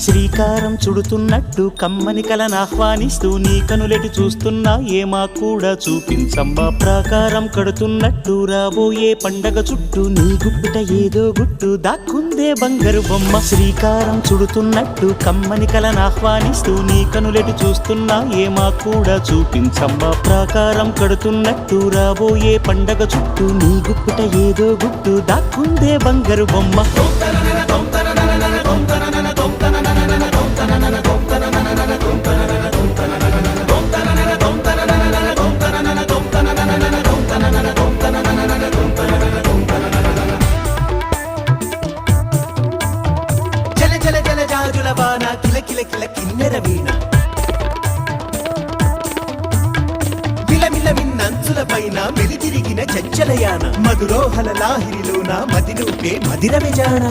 శ్రీకారం చుడుతున్నట్టు కమ్మని కలను ఆహ్వానిస్తూ నీ కనులెటు చూస్తున్నా ఏమా కూడా చూపించమ్మా. ప్రాకారం కడుతున్నట్టు రాబోయే పండగ చుట్టూ నీ గుప్పిట ఏదో గుట్టు దాక్కుందే బంగారు బొమ్మ. శ్రీకారం చుడుతున్నట్టు కమ్మని కలను ఆహ్వానిస్తూ నీ కనులెటు చూస్తున్నా ఏమా కూడా చూపించమ్మా. ప్రాకారం కడుతున్నట్టు రాబోయే పండగ చుట్టూ నీ గుప్పిట ఏదో గుట్టు దాక్కుందే బంగారు బొమ్మ. జల జల జల జాజుల వాన కిల కిల కిల కిన్నెర వీణ విలమిల మిన్నంచుల పైన మెలితిరిగిన చంచలయాన మధురోహల లాహిరిలోన మదినూపే మదిర విజాన.